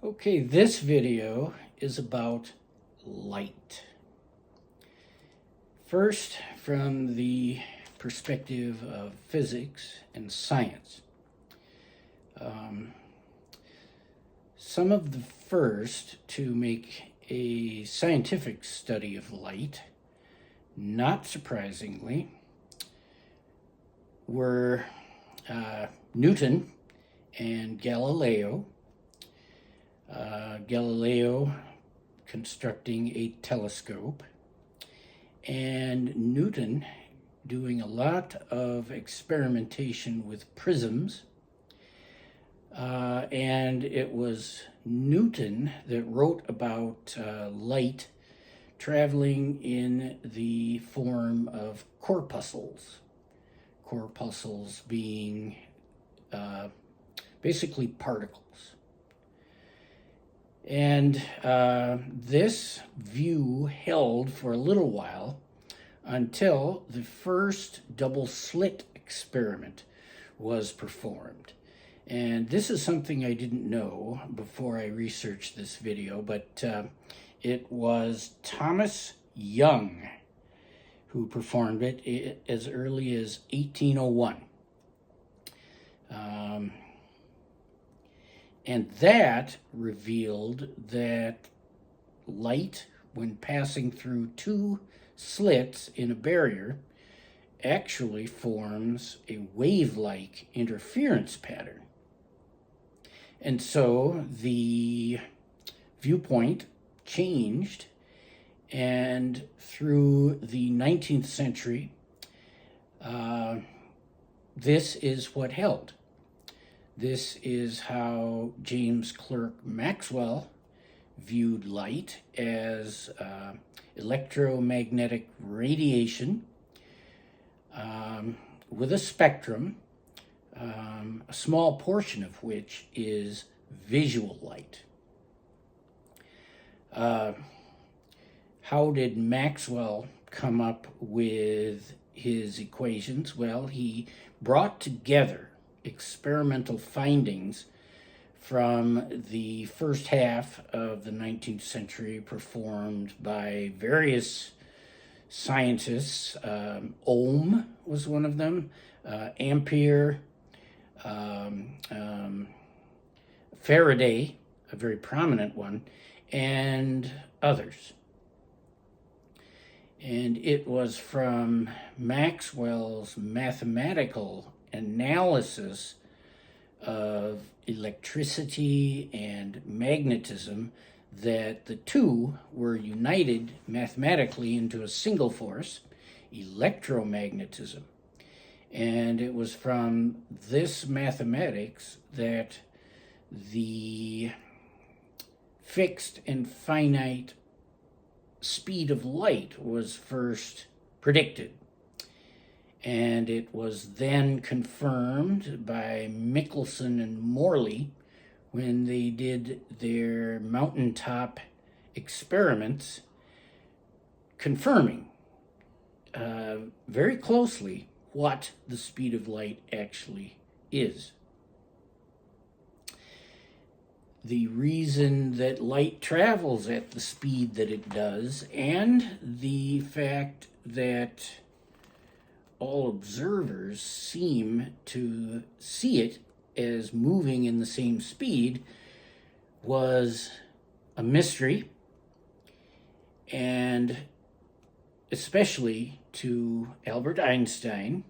Okay, this video is about light. First, from the perspective of physics and science. Some of the first to make a scientific study of light, not surprisingly, were Newton and Galileo. Galileo constructing a telescope, and Newton doing a lot of experimentation with prisms. And it was Newton that wrote about light traveling in the form of corpuscles. Corpuscles being basically particles. And this view held for a little while until the first double slit experiment was performed. And this is something I didn't know before I researched this video, but it was Thomas Young who performed it as early as 1801. And that revealed that light, when passing through two slits in a barrier, actually forms a wave-like interference pattern. And so the viewpoint changed, and through the 19th century, this is what held. This is how James Clerk Maxwell viewed light as electromagnetic radiation with a spectrum, a small portion of which is visual light. How did Maxwell come up with his equations? Well, he brought together experimental findings from the first half of the 19th century performed by various scientists. Ohm was one of them, Ampere, Faraday, a very prominent one, and others. And it was from Maxwell's mathematical analysis of electricity and magnetism that the two were united mathematically into a single force, electromagnetism. And it was from this mathematics that the fixed and finite speed of light was first predicted. And it was then confirmed by Michelson and Morley when they did their mountaintop experiments, confirming very closely what the speed of light actually is. The reason that light travels at the speed that it does, and the fact that all observers seem to see it as moving in the same speed, was a mystery, and especially to Albert Einstein,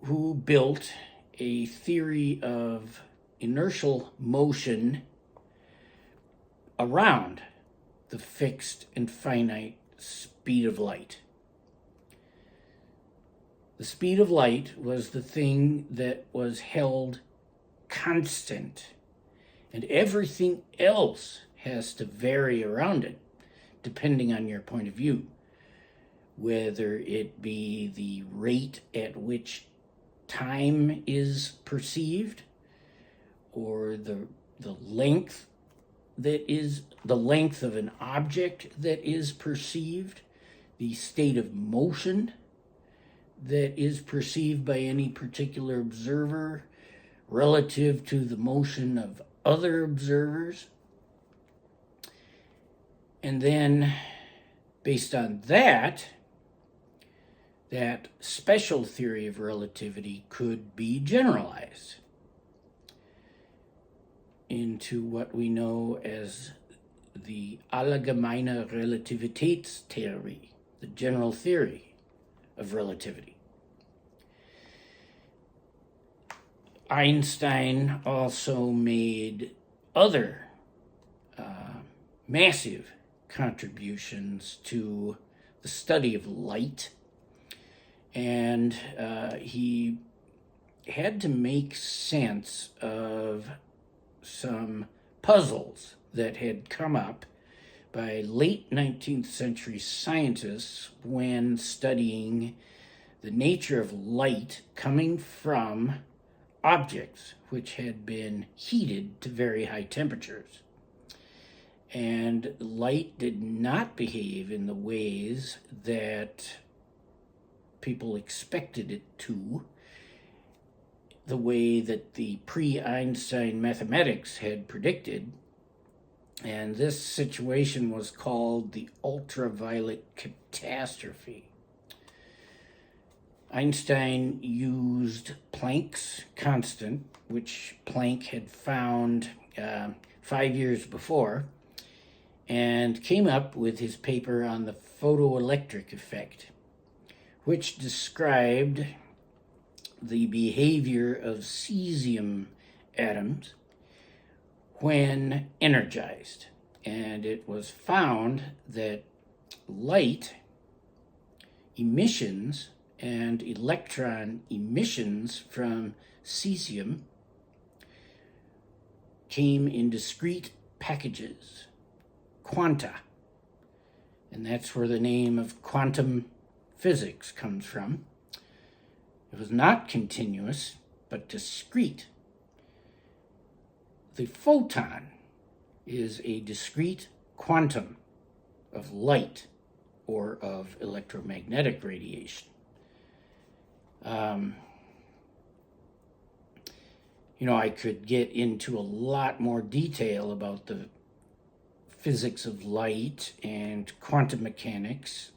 who built a theory of inertial motion around the fixed and finite speed of light. The speed of light was the thing that was held constant, and everything else has to vary around it, depending on your point of view, whether it be the rate at which time is perceived, or the length that is the length of an object that is perceived, the state of motion that is perceived by any particular observer relative to the motion of other observers. And then, based on that special theory of relativity could be generalized into what we know as the Allgemeine Relativitätstheorie, the general theory of relativity. Einstein also made other massive contributions to the study of light, and he had to make sense of some puzzles that had come up by late 19th century scientists when studying the nature of light coming from objects which had been heated to very high temperatures. And light did not behave in the ways that people expected it to, the way that the pre-Einstein mathematics had predicted. And this situation was called the ultraviolet catastrophe. Einstein used Planck's constant, which Planck had found 5 years before, and came up with his paper on the photoelectric effect, which described the behavior of cesium atoms when energized. And it was found that light emissions and electron emissions from cesium came in discrete packages, quanta. And that's where the name of quantum physics comes from. It was not continuous, but discrete. The photon is a discrete quantum of light or of electromagnetic radiation. I could get into a lot more detail about the physics of light and quantum mechanics,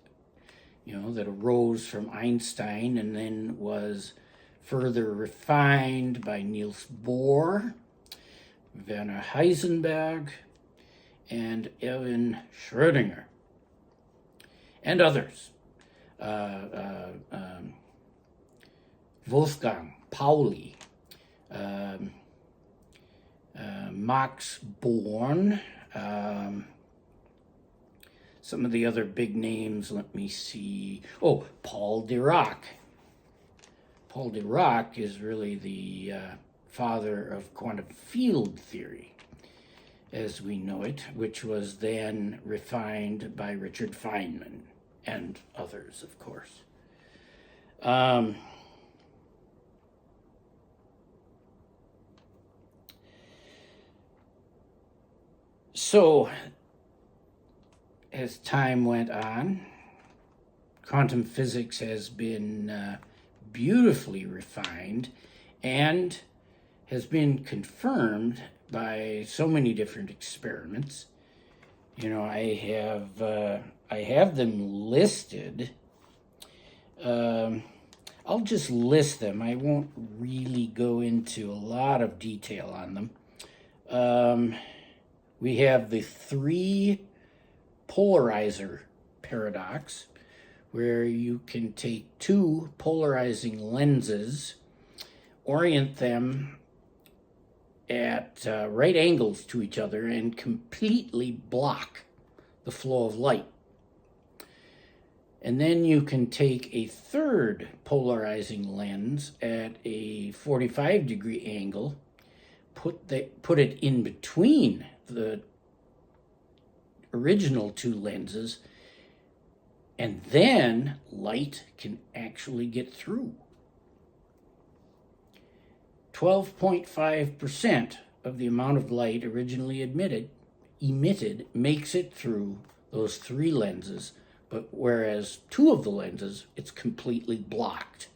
that arose from Einstein and then was further refined by Niels Bohr, Werner Heisenberg, and Erwin Schrödinger, and others. Wolfgang Pauli, Max Born, some of the other big names, let me see. Oh, Paul Dirac. Paul Dirac is really the father of quantum field theory, as we know it, which was then refined by Richard Feynman and others, of course. So, as time went on, quantum physics has been beautifully refined and has been confirmed by so many different experiments. I have them listed. I'll just list them. I won't really go into a lot of detail on them. We have the three polarizer paradox, where you can take two polarizing lenses, orient them at right angles to each other, and completely block the flow of light. And then you can take a third polarizing lens at a 45-degree angle, put it in between the original two lenses, and then light can actually get through. 12.5% of the amount of light originally emitted makes it through those three lenses, but whereas two of the lenses, it's completely blocked.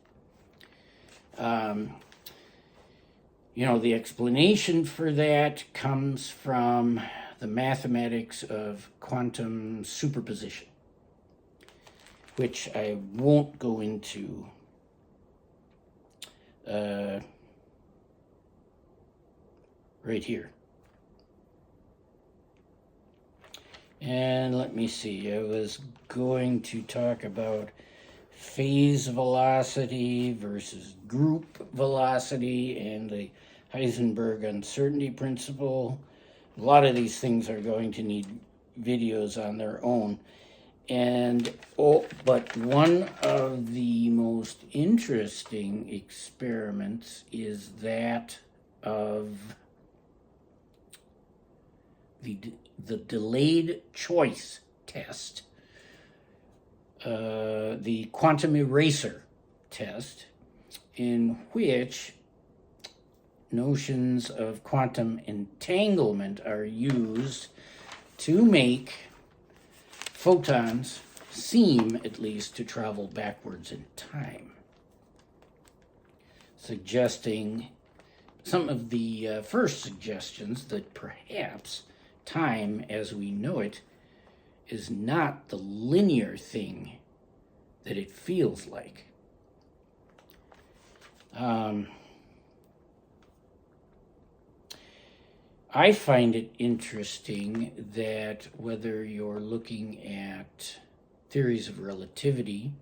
The explanation for that comes from the mathematics of quantum superposition, which I won't go into right here. And let me see, I was going to talk about phase velocity versus group velocity and the Heisenberg uncertainty principle. A lot of these things are going to need videos on their own. But one of the most interesting experiments is that of the delayed choice test, the quantum eraser test, in which notions of quantum entanglement are used to make photons seem, at least, to travel backwards in time, suggesting some of the first suggestions that perhaps time as we know it is not the linear thing that it feels like. I find it interesting that whether you're looking at theories of relativity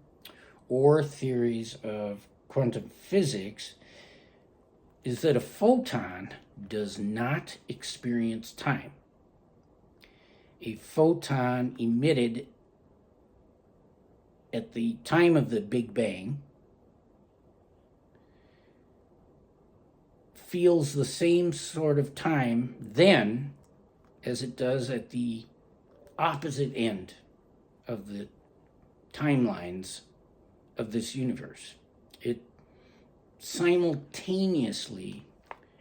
or theories of quantum physics, is that a photon does not experience time. A photon emitted at the time of the Big Bang feels the same sort of time then as it does at the opposite end of the timelines of this universe. It simultaneously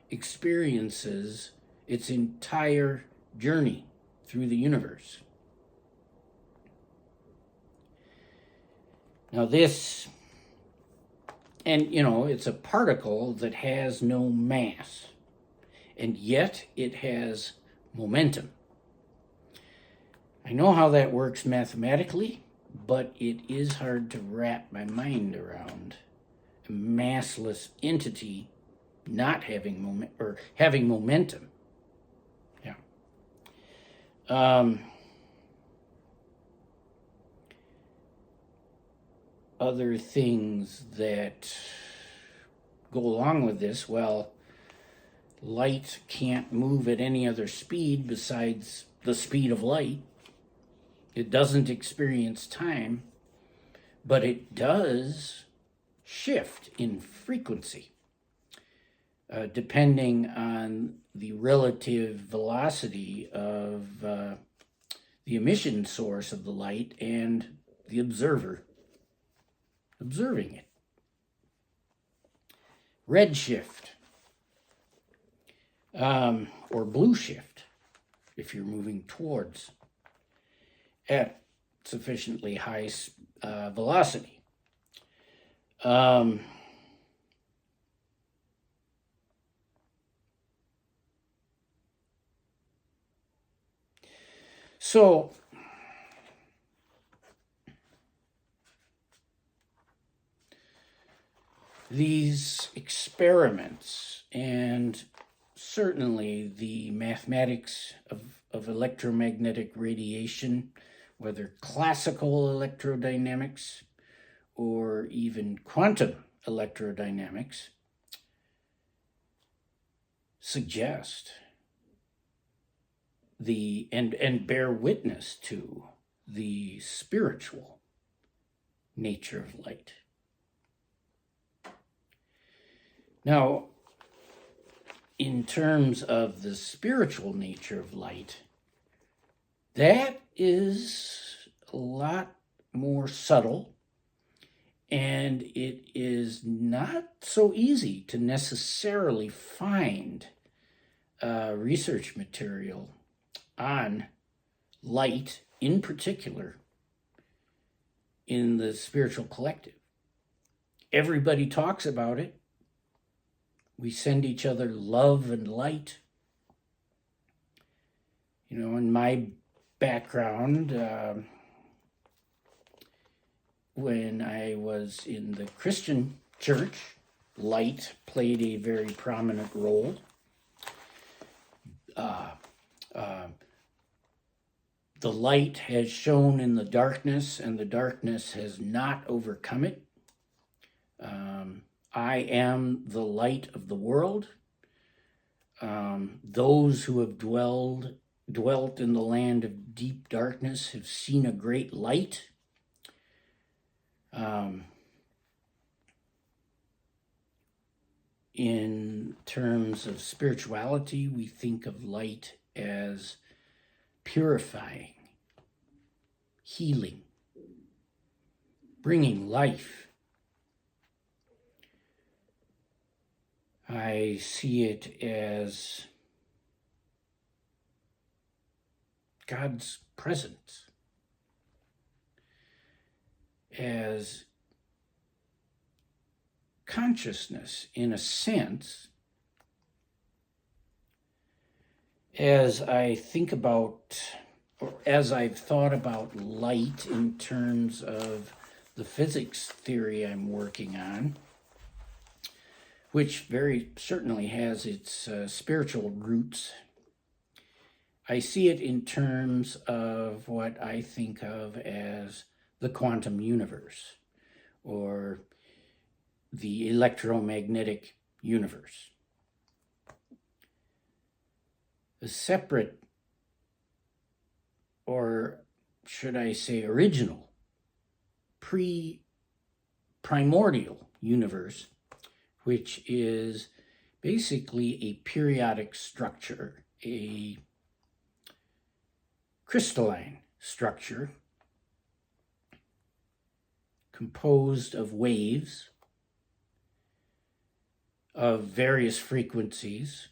experiences its entire journey through the universe. Now this, and it's a particle that has no mass, and yet it has momentum. I know how that works mathematically, but it is hard to wrap my mind around a massless entity not having having momentum. Other things that go along with this, well, light can't move at any other speed besides the speed of light. It doesn't experience time, but it does shift in frequency, depending on the relative velocity of the emission source of the light and the observer observing it. Redshift, or blue shift, if you're moving towards at sufficiently high velocity. So these experiments, and certainly the mathematics of electromagnetic radiation, whether classical electrodynamics or even quantum electrodynamics, suggest and bear witness to the spiritual nature of light. Now, in terms of the spiritual nature of light, that is a lot more subtle, and it is not so easy to necessarily find research material on light in particular in the spiritual collective. Everybody talks about it. We send each other love and light. You know, in my background, when I was in the Christian church, light played a very prominent role. The light has shone in the darkness, and the darkness has not overcome it. I am the light of the world. Those who have dwelt in the land of deep darkness have seen a great light. In terms of spirituality, we think of light as purifying, healing, bringing life. I see it as God's presence, as consciousness in a sense. As I think about, or as I've thought about light in terms of the physics theory I'm working on, which very certainly has its spiritual roots, I see it in terms of what I think of as the quantum universe, or the electromagnetic universe. A separate, or should I say original, primordial universe, which is basically a periodic structure, a crystalline structure composed of waves of various frequencies.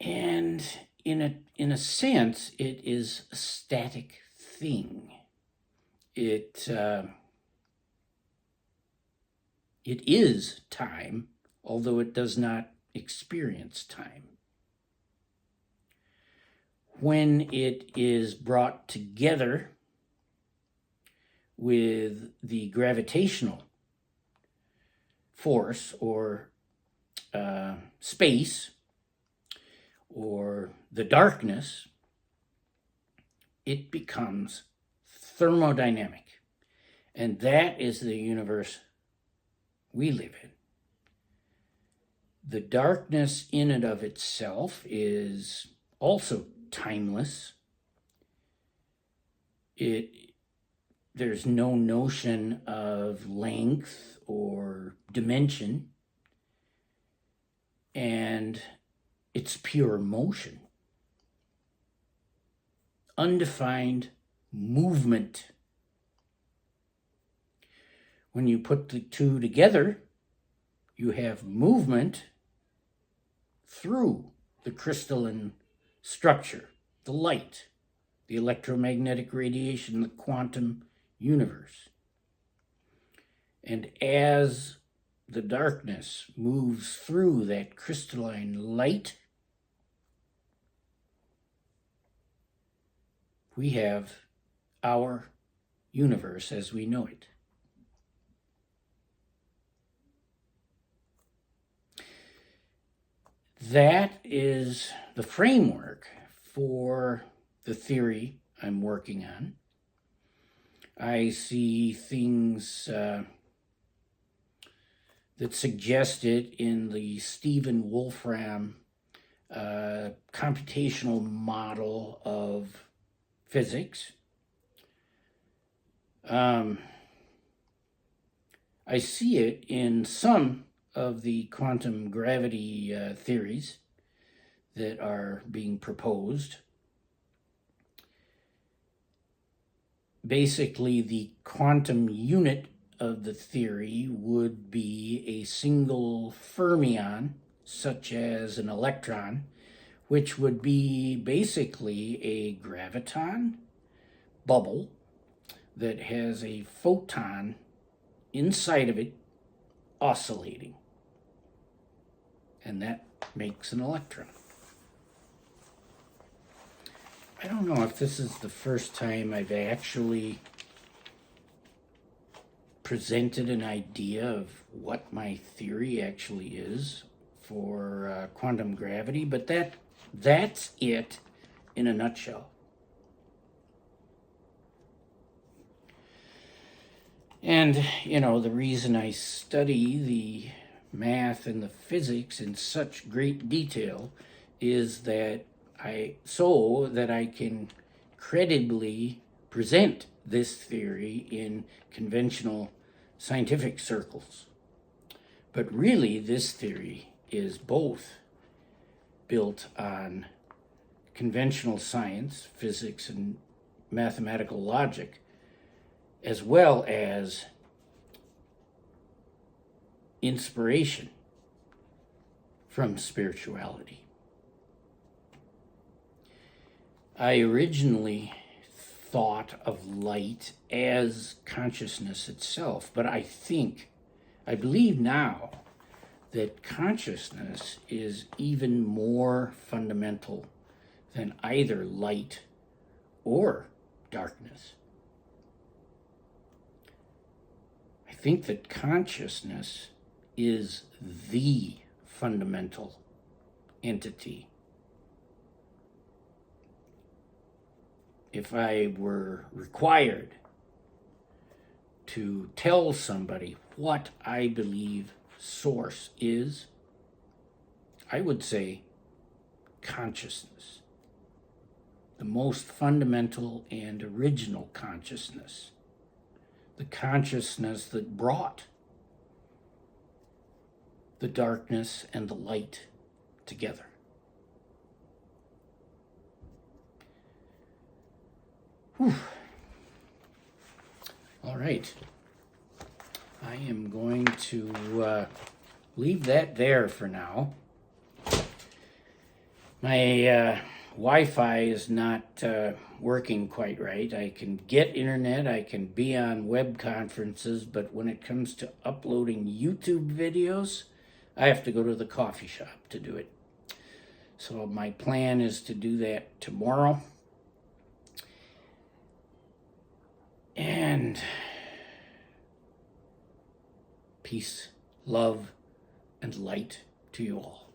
And in a sense, it is a static thing. It is time, although it does not experience time. When it is brought together with the gravitational force, or space, or the darkness, it becomes thermodynamic. And that is the universe we live in. The darkness in and of itself is also timeless. There's no notion of length or dimension, and it's pure motion. Undefined movement. When you put the two together, you have movement through the crystalline structure, the light, the electromagnetic radiation, the quantum universe. And as the darkness moves through that crystalline light, we have our universe as we know it. That is the framework for the theory I'm working on. I see things that suggested in the Stephen Wolfram computational model of physics. I see it in some of the quantum gravity theories that are being proposed. Basically, the quantum unit of the theory would be a single fermion, such as an electron, which would be basically a graviton bubble that has a photon inside of it oscillating. And that makes an electron. I don't know if this is the first time I've actually presented an idea of what my theory actually is for quantum gravity, but that's it in a nutshell. And, you know, the reason I study the math and the physics in such great detail is that I can credibly present this theory in conventional scientific circles. But really, this theory is both built on conventional science, physics, and mathematical logic, as well as inspiration from spirituality. I originally thought of light as consciousness itself, but I believe now that consciousness is even more fundamental than either light or darkness. I think that consciousness is the fundamental entity. If I were required to tell somebody what I believe source is, I would say consciousness. The most fundamental and original consciousness. The consciousness that brought the darkness and the light together. Whew. All right. I am going to leave that there for now. My Wi-Fi is not working quite right. I can get internet, I can be on web conferences, but when it comes to uploading YouTube videos, I have to go to the coffee shop to do it. So my plan is to do that tomorrow. And peace, love, and light to you all.